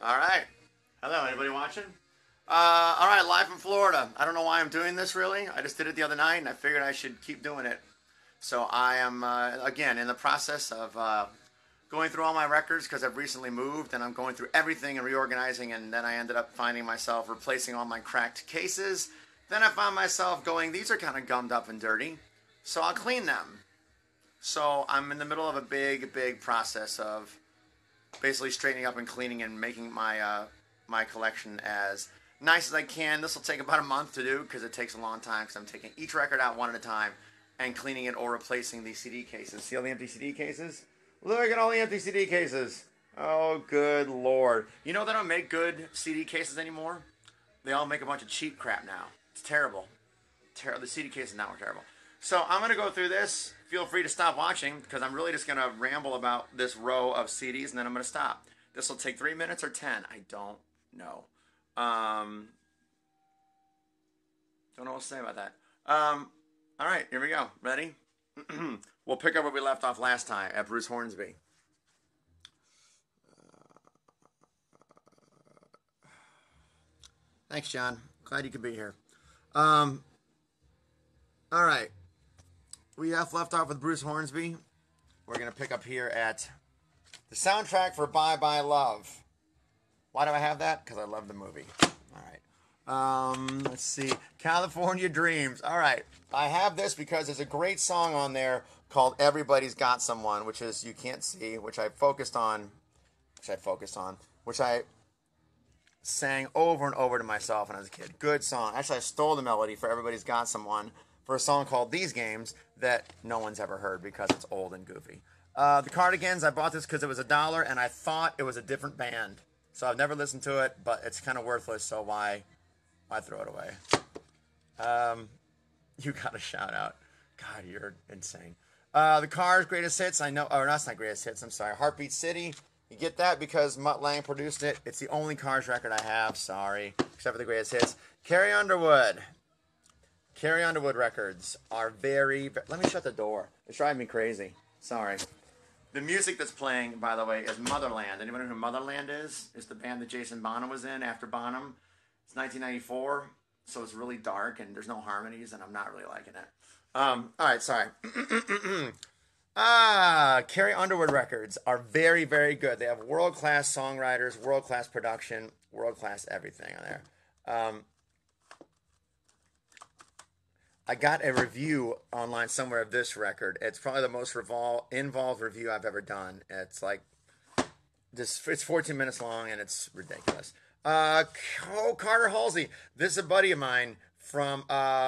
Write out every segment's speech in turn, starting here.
All right. Hello, anybody watching? All right, live from Florida. I don't know why I'm doing this really. I just did it the other night and I figured I should keep doing it. So I am, again, in the process of going through all my records because I've recently moved and I'm going through everything and reorganizing, and then I ended up finding myself replacing all my cracked cases. Then I found myself going, these are kind of gummed up and dirty, so I'll clean them. So I'm in the middle of a big process of basically straightening up and cleaning and making my collection as nice as I can. This will take about a month to do because it takes a long time because I'm taking each record out one at a time and cleaning it or replacing the CD cases. See all the empty CD cases? Look at all the empty CD cases. Oh, good Lord. You know they don't make good CD cases anymore? They all make a bunch of cheap crap now. It's terrible. The CD cases now are terrible. So I'm going to go through this. Feel free to stop watching because I'm really just going to ramble about this row of CDs and then I'm going to stop. This will take 3 minutes or 10. I don't know. Don't know what to say about that. All right, here we go. Ready? We'll pick up where we left off last time at Bruce Hornsby. Thanks, John. Glad you could be here. All right. We have left off with Bruce Hornsby. We're going to pick up here at the soundtrack for Bye Bye Love. Why do I have that? Because I love the movie. All right. Let's see. California Dreams. All right. I have this because there's a great song on there called Everybody's Got Someone, which is, you can't see, which I sang over and over to myself when I was a kid. Good song. Actually, I stole the melody for Everybody's Got Someone for a song called These Games that no one's ever heard because it's old and goofy. The Cardigans, I bought this because it was $1 and I thought it was a different band. So I've never listened to it, but it's kind of worthless, so why throw it away? You got a shout out. God, you're insane. The Cars, Greatest Hits, I know, or that's not Greatest Hits, I'm sorry. Heartbeat City, you get that because Mutt Lange produced it. It's the only Cars record I have, sorry, except for the Greatest Hits. Carrie Underwood. Carrie Underwood records are very... Let me shut the door. It's driving me crazy. Sorry. The music that's playing, by the way, is Motherland. Anyone know who Motherland is? It's the band that Jason Bonham was in after Bonham. It's 1994, so it's really dark, and there's no harmonies, and I'm not really liking it. All right, sorry. Carrie Underwood records are very good. They have world-class songwriters, world-class production, world-class everything on there. I got a review online somewhere of this record. It's probably the most involved review I've ever done. It's like it's 14 minutes long and it's ridiculous. Carter Halsey. This is a buddy of mine from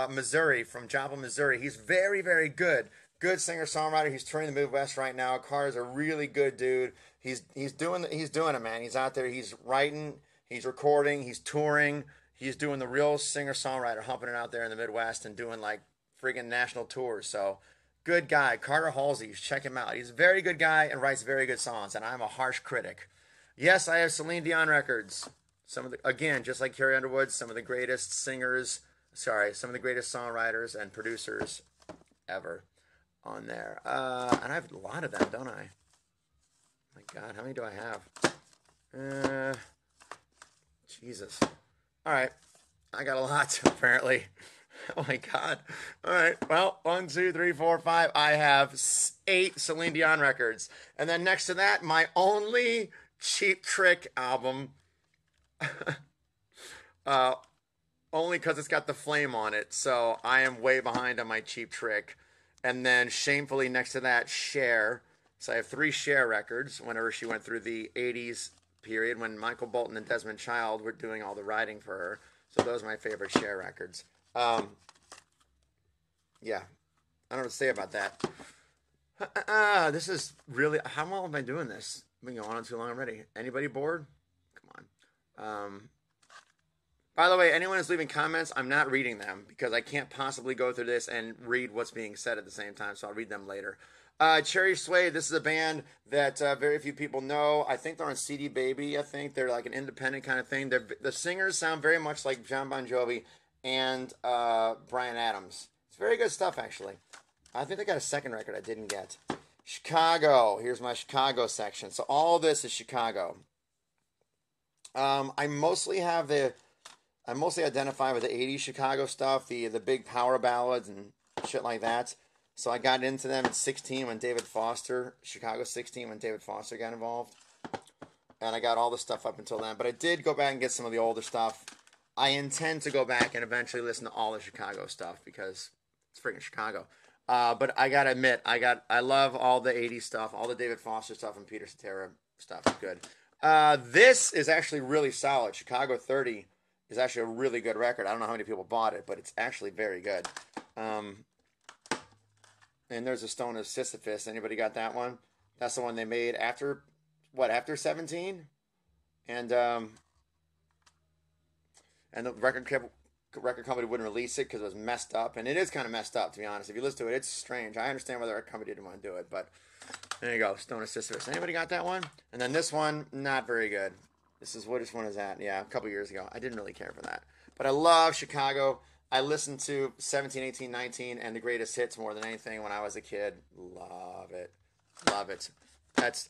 Missouri, from Joplin, Missouri. He's very good. Good singer-songwriter. He's touring the Midwest right now. Carter's a really good dude. He's doing it, man. He's out there. He's writing. He's recording. He's touring. He's doing the real singer-songwriter, humping it out there in the Midwest and doing like friggin' national tours. So, good guy. Carter Halsey. Check him out. He's a very good guy and writes very good songs. And I'm a harsh critic. Yes, I have Celine Dion records. Again, just like Carrie Underwood, some of the greatest songwriters and producers ever on there. And I have a lot of them, don't I? My God, how many do I have? Jesus. All right, I got a lot, apparently. Oh, my God. All right, well, 1, 2, 3, 4, 5. I have 8 Celine Dion records. And then next to that, my only Cheap Trick album. Only because it's got The Flame on it, so I am way behind on my Cheap Trick. And then, shamefully, next to that, Cher. So I have 3 Cher records whenever she went through the 80s period when Michael Bolton and Desmond Child were doing all the writing for her. So those are my favorite Cher records. Yeah. I don't know what to say about that. This is really... How long have I been doing this? I've been going on too long already. Anybody bored? Come on. By the way, anyone who's leaving comments, I'm not reading them because I can't possibly go through this and read what's being said at the same time, so I'll read them later. Cherry Suede, this is a band that very few people know. I think they're on CD Baby, I think. They're like an independent kind of thing. The singers sound very much like John Bon Jovi and Bryan Adams. It's very good stuff, actually. I think they got a second record I didn't get. Chicago. Here's my Chicago section. So all this is Chicago. I mostly have I mostly identify with the '80s Chicago stuff, the big power ballads and shit like that. So I got into them at 16 when David Foster, Chicago 16 when David Foster got involved, and I got all the stuff up until then. But I did go back and get some of the older stuff. I intend to go back and eventually listen to all the Chicago stuff because it's freaking Chicago. But I gotta admit, I love all the '80s stuff, all the David Foster stuff, and Peter Cetera stuff. It's good. This is actually really solid. Chicago 30 is actually a really good record. I don't know how many people bought it, but it's actually very good. And there's a Stone of Sisyphus. Anybody got that one? That's the one they made after, what, after 17? And the record company wouldn't release it because it was messed up. And it is kind of messed up, to be honest. If you listen to it, it's strange. I understand why the record company didn't want to do it, but there you go, Stone of Sisyphus. Anybody got that one? And then this one, not very good. This one is that? Yeah, a couple years ago. I didn't really care for that. But I love Chicago. I listened to 17, 18, 19 and the greatest hits more than anything when I was a kid. Love it. Love it.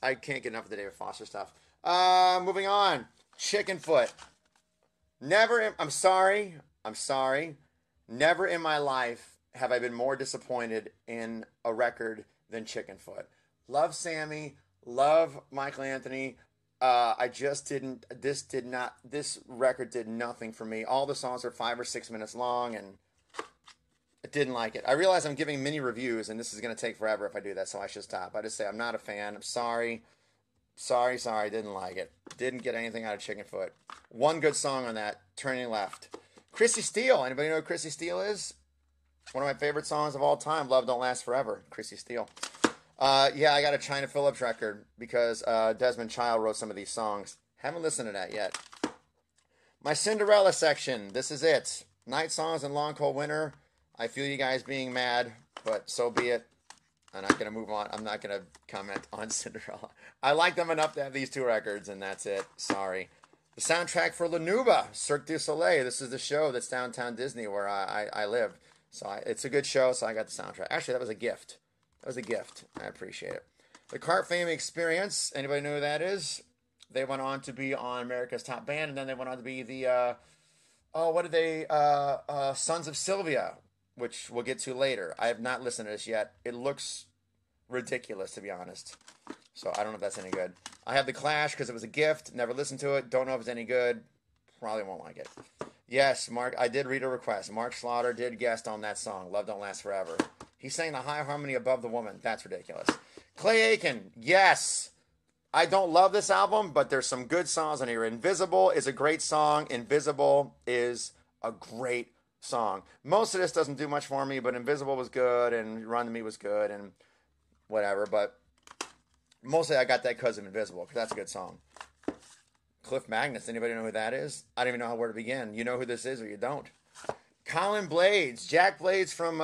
I can't get enough of the David Foster stuff. Moving on. Chickenfoot. I'm sorry. Never in my life have I been more disappointed in a record than Chickenfoot. Love Sammy. Love Michael Anthony. I just didn't. This record did nothing for me. All the songs are 5 or 6 minutes long, and I didn't like it. I realize I'm giving mini reviews, and this is going to take forever if I do that, so I should stop. I just say I'm not a fan. I'm sorry. Sorry. Didn't like it. Didn't get anything out of Chickenfoot. One good song on that, Turning Left. Chrissy Steele. Anybody know who Chrissy Steele is? One of my favorite songs of all time, Love Don't Last Forever. Chrissy Steele. Yeah, I got a China Phillips record because Desmond Child wrote some of these songs. Haven't listened to that yet. My Cinderella section. This is it. Night Songs and Long Cold Winter. I feel you guys being mad, but so be it. I'm not going to move on. I'm not going to comment on Cinderella. I like them enough to have these 2 records, and that's it. Sorry. The soundtrack for La Nuba, Cirque du Soleil. This is the show that's downtown Disney where I live. So it's a good show, so I got the soundtrack. Actually, that was a gift. I appreciate it. The Cart Fame Experience. Anybody know who that is? They went on to be on America's Top Band, and then they went on to be the, Sons of Sylvia, which we'll get to later. I have not listened to this yet. It looks ridiculous, to be honest. So I don't know if that's any good. I have The Clash because it was a gift. Never listened to it. Don't know if it's any good. Probably won't like it. Yes, Mark, I did read a request. Mark Slaughter did guest on that song, Love Don't Last Forever. He sang the high harmony above the woman. That's ridiculous. Clay Aiken, yes. I don't love this album, but there's some good songs on here. Invisible is a great song. Invisible is a great song. Most of this doesn't do much for me, but Invisible was good, and Run to Me was good, and whatever. But mostly I got that because of Invisible, because that's a good song. Cliff Magnus, anybody know who that is? I don't even know where to begin. You know who this is or you don't. Colin Blades, Jack Blades from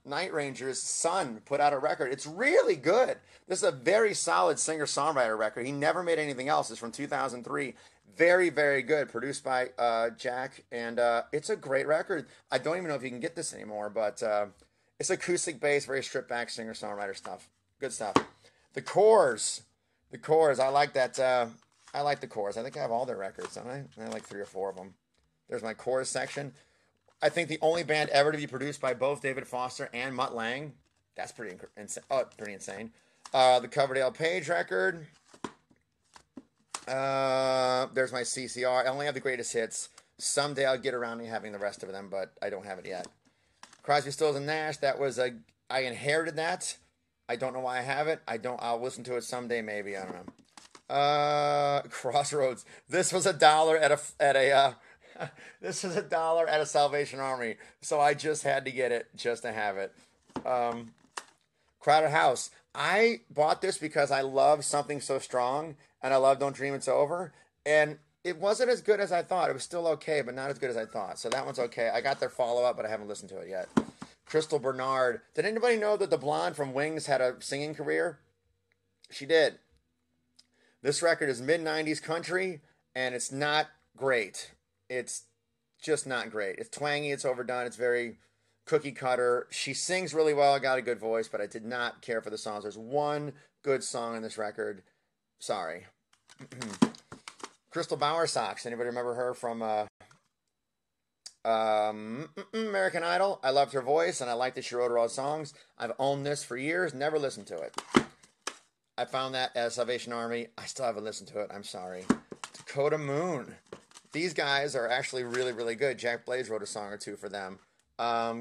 Night Ranger's son, put out a record. It's really good. This is a very solid singer-songwriter record. He never made anything else. It's from 2003. Very, very good. Produced by Jack, and it's a great record. I don't even know if you can get this anymore, but it's acoustic bass, very stripped-back singer-songwriter stuff. Good stuff. The Corrs. I like that. I like the Corrs. I think I have all their records, don't I? I have like 3 or 4 of them. There's my Corrs section. I think the only band ever to be produced by both David Foster and Mutt Lange. That's pretty insane. The Coverdale Page record. There's my CCR. I only have the greatest hits. Someday I'll get around to having the rest of them, but I don't have it yet. Crosby, Stills and Nash. I inherited that. I don't know why I have it. I'll listen to it someday, maybe. I don't know. Crossroads. This was $1 this is $1 at a Salvation Army, so I just had to get it just to have it. Crowded House. I bought this because I love Something So Strong, and I love Don't Dream It's Over, and it wasn't as good as I thought. It was still okay, but not as good as I thought, so that one's okay. I got their follow-up, but I haven't listened to it yet. Crystal Bernard. Did anybody know that the blonde from Wings had a singing career? She did. This record is mid-90s country, and it's not great. It's just not great. It's twangy, it's overdone, it's very cookie cutter. She sings really well, got a good voice, but I did not care for the songs. There's one good song on this record. Sorry. Crystal Bowersox. Anybody remember her from American Idol? I loved her voice, and I liked that she wrote her own songs. I've owned this for years, never listened to it. I found that at Salvation Army. I still haven't listened to it. I'm sorry. Dakota Moon. These guys are actually really, really good. Jack Blaze wrote a song or two for them.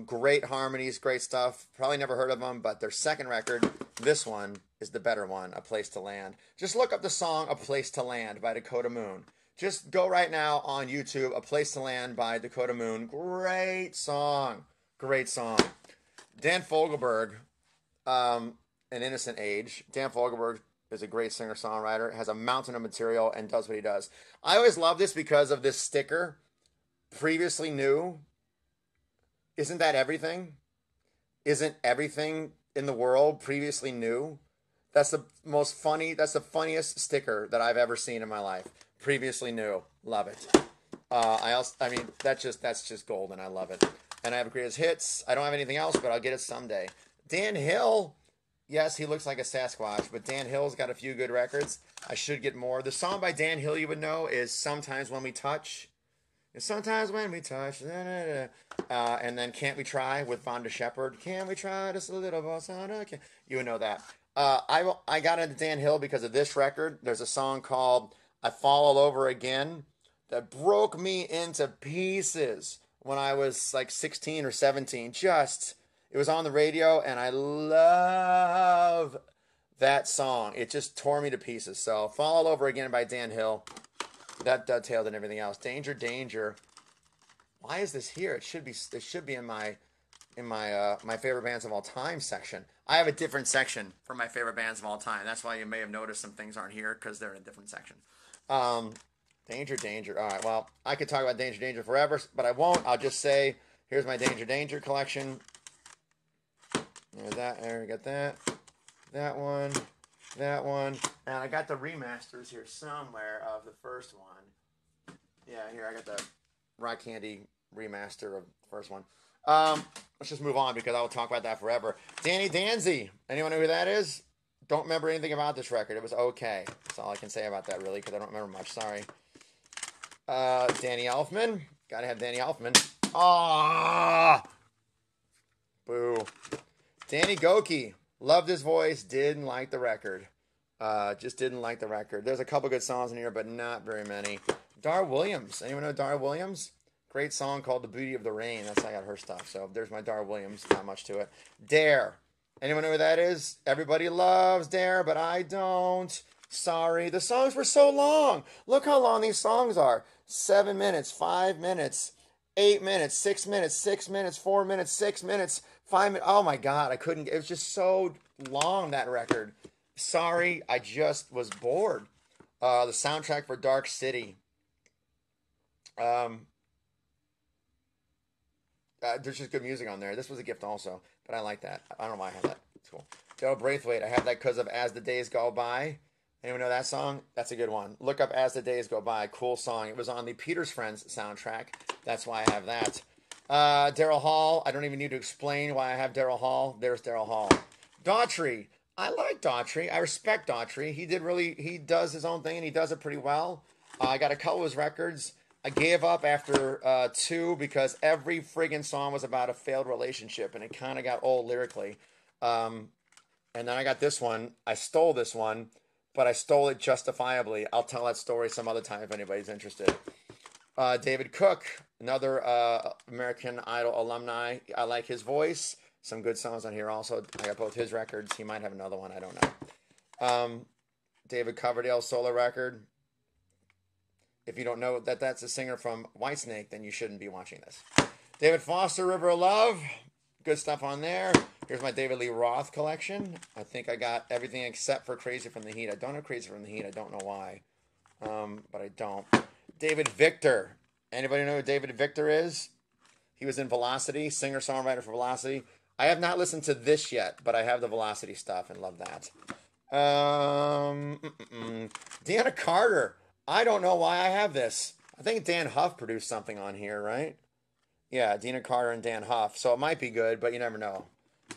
Great harmonies, great stuff. Probably never heard of them, but their second record, this one, is the better one, A Place to Land. Just look up the song A Place to Land by Dakota Moon. Just go right now on YouTube, A Place to Land by Dakota Moon. Great song. Great song. Dan Fogelberg, An Innocent Age. Dan Fogelberg is a great singer-songwriter, has a mountain of material, and does what he does. I always love this because of this sticker. Previously new. Isn't that everything? Isn't everything in the world previously new? That's the funniest sticker that I've ever seen in my life. Previously new. Love it. That's just golden. I love it. And I have greatest hits. I don't have anything else, but I'll get it someday. Dan Hill. Yes, he looks like a Sasquatch, but Dan Hill's got a few good records. I should get more. The song by Dan Hill you would know is Sometimes When We Touch. Sometimes when we touch. And then Can't We Try with Vonda Shepard. Can we try just a little bossa? You would know that. I got into Dan Hill because of this record. There's a song called I Fall All Over Again that broke me into pieces when I was like 16 or 17. It was on the radio, and I love that song. It just tore me to pieces. So, Fall All Over Again by Dan Hill. That dovetailed and everything else. Danger, Danger. Why is this here? It should be in my my favorite bands of all time section. I have a different section for my favorite bands of all time. That's why you may have noticed some things aren't here, because they're in a different section. Danger, Danger. All right, well, I could talk about Danger, Danger forever, but I won't. I'll just say, here's my Danger, Danger collection. There's that. There, we got that. That one. That one. And I got the remasters here somewhere of the first one. Yeah, here, I got the Rock Candy remaster of the first one. Let's just move on because I will talk about that forever. Danny Danzy. Anyone know who that is? Don't remember anything about this record. It was okay. That's all I can say about that, really, because I don't remember much. Sorry. Danny Elfman. Gotta have Danny Elfman. Ah! Boo. Danny Gokey. Loved his voice. Didn't like the record. Just didn't like the record. There's a couple good songs in here, but not very many. Dar Williams. Anyone know Dar Williams? Great song called The Beauty of the Rain. That's how I got her stuff. So there's my Dar Williams. Not much to it. Dare. Anyone know who that is? Everybody loves Dare, but I don't. Sorry. The songs were so long. Look how long these songs are. 7 minutes, 5 minutes, 8 minutes, 6 minutes, 6 minutes, 4 minutes, 6 minutes, 5 minutes. Oh my God. I couldn't. It was just so long, that record. Sorry. I just was bored. The soundtrack for Dark City. There's just good music on there. This was a gift also, but I like that. I don't know why I have that. It's cool. Daryl Braithwaite. I have that because of As the Days Go By. Anyone know that song? That's a good one. Look up As the Days Go By. Cool song. It was on the Peters Friends soundtrack. That's why I have that. Daryl Hall. I don't even need to explain why I have Daryl Hall. There's Daryl Hall. Daughtry. I like Daughtry. I respect Daughtry. He does his own thing, and he does it pretty well. I got a couple of his records. I gave up after 2 because every friggin' song was about a failed relationship, and it kind of got old lyrically. And then I got this one. I stole this one, but I stole it justifiably. I'll tell that story some other time if anybody's interested. David Cook, another American Idol alumni. I like his voice. Some good songs on here also. I got both his records. He might have another one. I don't know. David Coverdale solo record. If you don't know that that's a singer from Whitesnake, then you shouldn't be watching this. David Foster, River of Love. Good stuff on there. Here's my David Lee Roth collection. I think I got everything except for Crazy from the Heat. I don't have Crazy from the Heat. I don't know why. But I don't. David Victor. Anybody know who David Victor is? He was in Velocity, singer-songwriter for Velocity. I have not listened to this yet, but I have the Velocity stuff and love that. Deanna Carter. I don't know why I have this. I think Dan Huff produced something on here, right? Yeah, Deanna Carter and Dan Huff. So it might be good, but you never know.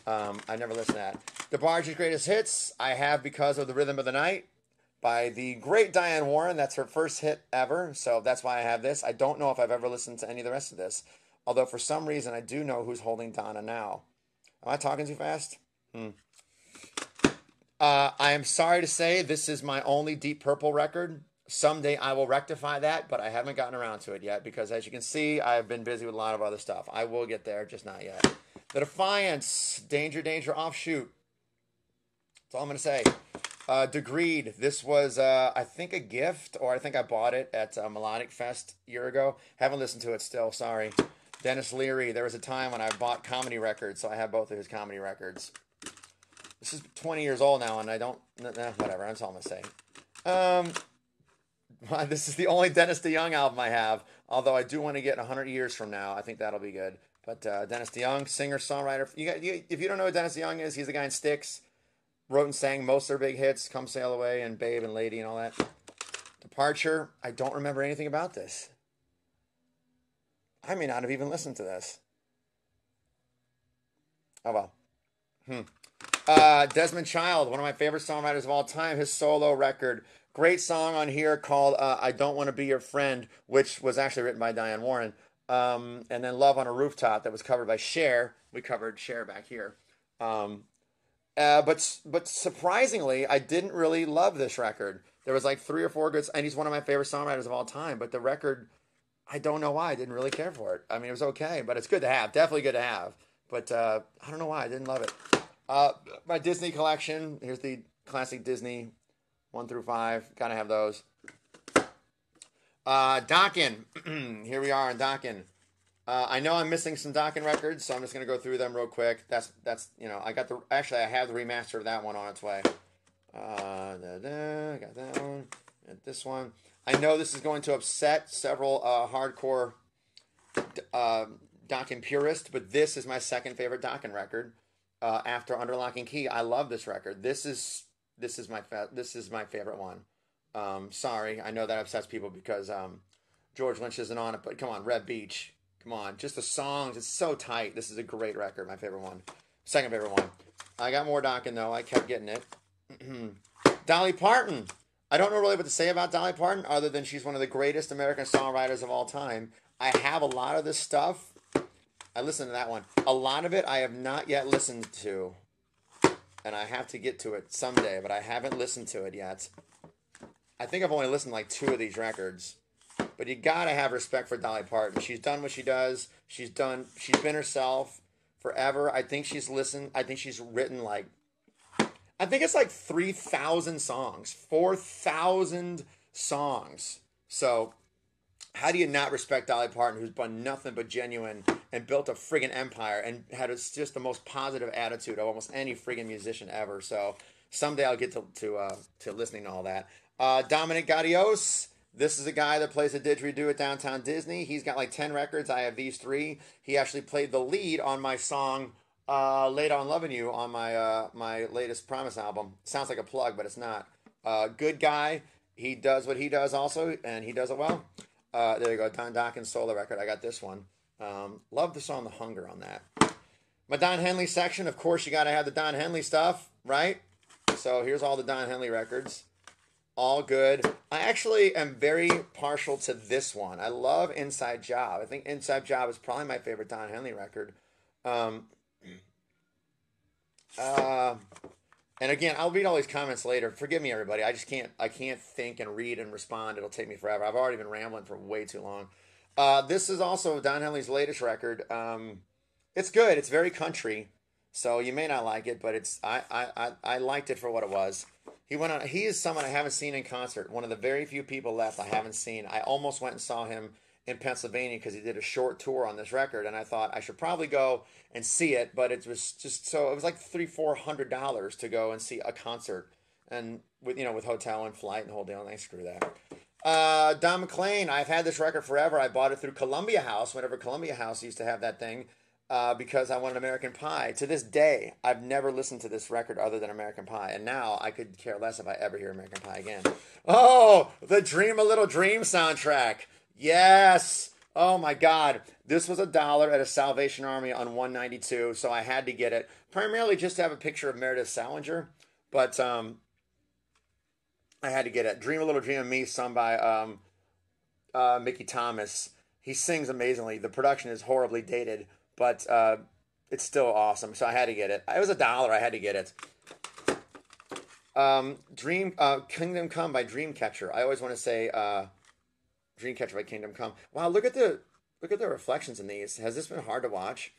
I never listened to that. DeBarge's Greatest Hits, I have because of The Rhythm of the Night by the great Diane Warren. That's her first hit ever, so that's why I have this. I don't know if I've ever listened to any of the rest of this, although for some reason I do know who's holding Donna now. Am I talking too fast? I am sorry to say this is my only Deep Purple record. Someday I will rectify that, but I haven't gotten around to it yet because, as you can see, I've been busy with a lot of other stuff. I will get there, just not yet. The Defiance, Danger, Danger, Offshoot. That's all I'm going to say. Degreed. This was, I think, a gift, or I think I bought it at Melodic Fest a year ago. Haven't listened to it still, sorry. Dennis Leary. There was a time when I bought comedy records, so I have both of his comedy records. This is 20 years old now, and I don't... whatever, that's all I'm going to say. This is the only Dennis DeYoung album I have, although I do want to get 100 years from now. I think that'll be good. But Dennis DeYoung, singer, songwriter. If you don't know who Dennis DeYoung is, he's the guy in Styx. Wrote and sang most of their big hits, Come Sail Away and Babe and Lady and all that. Departure, I don't remember anything about this. I may not have even listened to this. Oh, well. Desmond Child, one of my favorite songwriters of all time, his solo record. Great song on here called I Don't Want to Be Your Friend, which was actually written by Diane Warren. And then Love on a Rooftop, that was covered by Cher. We covered Cher back here. But surprisingly, I didn't really love this record. There was like 3 or 4 good, and he's one of my favorite songwriters of all time. But the record, I don't know why I didn't really care for it. I mean, it was okay, but it's good to have. Definitely good to have. But I don't know why I didn't love it. My Disney collection. Here's the classic Disney 1 through 5. Gotta have those. Dokken. Here we are on Dokken. I know I'm missing some Dokken records, so I'm just gonna go through them real quick. That's I got the I have the remaster of that one on its way. I got that one and this one. I know this is going to upset several hardcore Dokken purists, but this is my second favorite Dokken record after Under Lock and Key. I love this record. This is my favorite one. Sorry, I know that upsets people because George Lynch isn't on it, but come on, Red Beach. Come on, just the songs. It's so tight. This is a great record. My favorite one. Second favorite one. I got more Dokken, though. I kept getting it. Dolly Parton. I don't know really what to say about Dolly Parton other than she's one of the greatest American songwriters of all time. I have a lot of this stuff. I listened to that one. A lot of it I have not yet listened to. And I have to get to it someday, but I haven't listened to it yet. I think I've only listened to like 2 of these records. But you gotta have respect for Dolly Parton. She's done what she does. She's been herself forever. I think she's written like, I think it's like 3,000 songs, 4,000 songs. So how do you not respect Dolly Parton, who's done nothing but genuine and built a friggin' empire and had just the most positive attitude of almost any friggin' musician ever. So someday I'll get to listening to all that. Dominic Gaudios. This is a guy that plays a didgeridoo at Downtown Disney. He's got like 10 records. I have these 3. He actually played the lead on my song Laid on Loving You on my latest Promise album. Sounds like a plug, but it's not. Good guy. He does what he does also, and he does it well. There you go, Don Dokken's solo record. I got this one. Love the song The Hunger on that. My Don Henley section. Of course, you got to have the Don Henley stuff, right? So here's all the Don Henley records. All good. I actually am very partial to this one. I love Inside Job. I think Inside Job is probably my favorite Don Henley record. And again, I'll read all these comments later. Forgive me, everybody. I can't think and read and respond. It'll take me forever. I've already been rambling for way too long. This is also Don Henley's latest record. It's good. It's very country, so you may not like it, but I liked it for what it was. He is someone I haven't seen in concert. One of the very few people left I haven't seen. I almost went and saw him in Pennsylvania because he did a short tour on this record, and I thought I should probably go and see it, but it was just so, it was like $300-400 to go and see a concert, and with hotel and flight and the whole deal, and screw that. Don McLean, I've had this record forever. I bought it through Columbia House, whenever Columbia House used to have that thing. Because I wanted American Pie. To this day, I've never listened to this record other than American Pie. And now I could care less if I ever hear American Pie again. Oh, the Dream a Little Dream soundtrack. Yes. Oh my God. This was $1 at a Salvation Army on 192, so I had to get it. Primarily just to have a picture of Meredith Salinger. But I had to get it. Dream a Little Dream of Me, sung by Mickey Thomas. He sings amazingly. The production is horribly dated, but it's still awesome. So I had to get it. It was $1. I had to get it. Kingdom Come by Dreamcatcher. I always want to say Dreamcatcher by Kingdom Come. Wow, look at the reflections in these. Has this been hard to watch?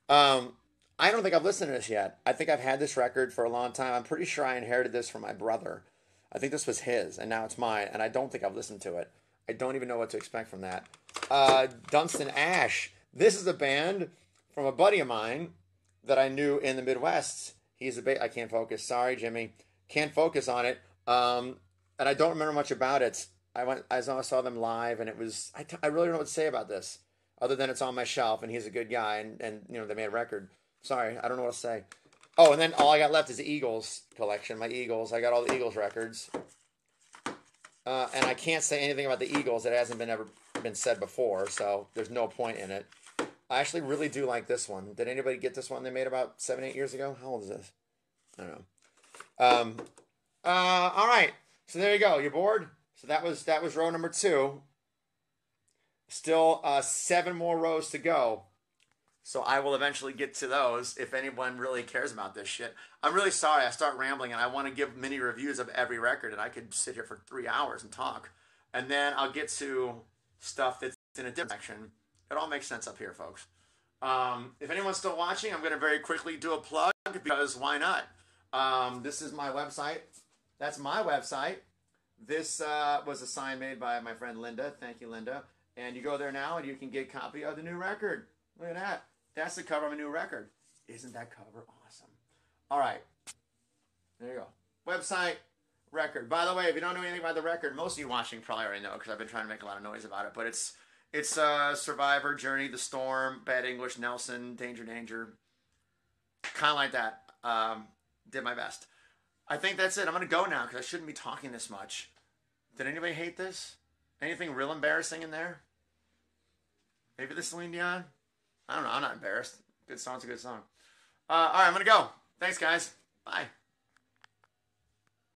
I don't think I've listened to this yet. I think I've had this record for a long time. I'm pretty sure I inherited this from my brother. I think this was his, and now it's mine, and I don't think I've listened to it. I don't even know what to expect from that. Dunstan Ash. This is a band from a buddy of mine that I knew in the Midwest. He's I can't focus. Sorry, Jimmy. Can't focus on it. And I don't remember much about it. I saw them live, and it was. I really don't know what to say about this, other than it's on my shelf, and he's a good guy, and you know they made a record. Sorry, I don't know what to say. Oh, and then all I got left is the Eagles collection. My Eagles. I got all the Eagles records. And I can't say anything about the Eagles that hasn't ever been said before, so there's no point in it. I actually really do like this one. Did anybody get this one they made about 7-8 years ago? How old is this? I don't know. All right. So there you go. You bored? So that was row number 2. Still 7 more rows to go. So I will eventually get to those if anyone really cares about this shit. I'm really sorry I start rambling and I want to give mini reviews of every record and I could sit here for 3 hours and talk. And then I'll get to stuff that's in a different section. It all makes sense up here, folks. If anyone's still watching, I'm going to very quickly do a plug because why not? This is my website. That's my website. This was a sign made by my friend Linda. Thank you, Linda. And you go there now and you can get a copy of the new record. Look at that. That's the cover of a new record. Isn't that cover awesome? All right. There you go. Website, record. By the way, if you don't know anything about the record, most of you watching probably already know because I've been trying to make a lot of noise about it. But it's Survivor, Journey, The Storm, Bad English, Nelson, Danger, Danger. Kind of like that. Did my best. I think that's it. I'm going to go now because I shouldn't be talking this much. Did anybody hate this? Anything real embarrassing in there? Maybe the Celine Dion? I don't know. I'm not embarrassed. Good song's a good song. All right, I'm going to go. Thanks, guys. Bye.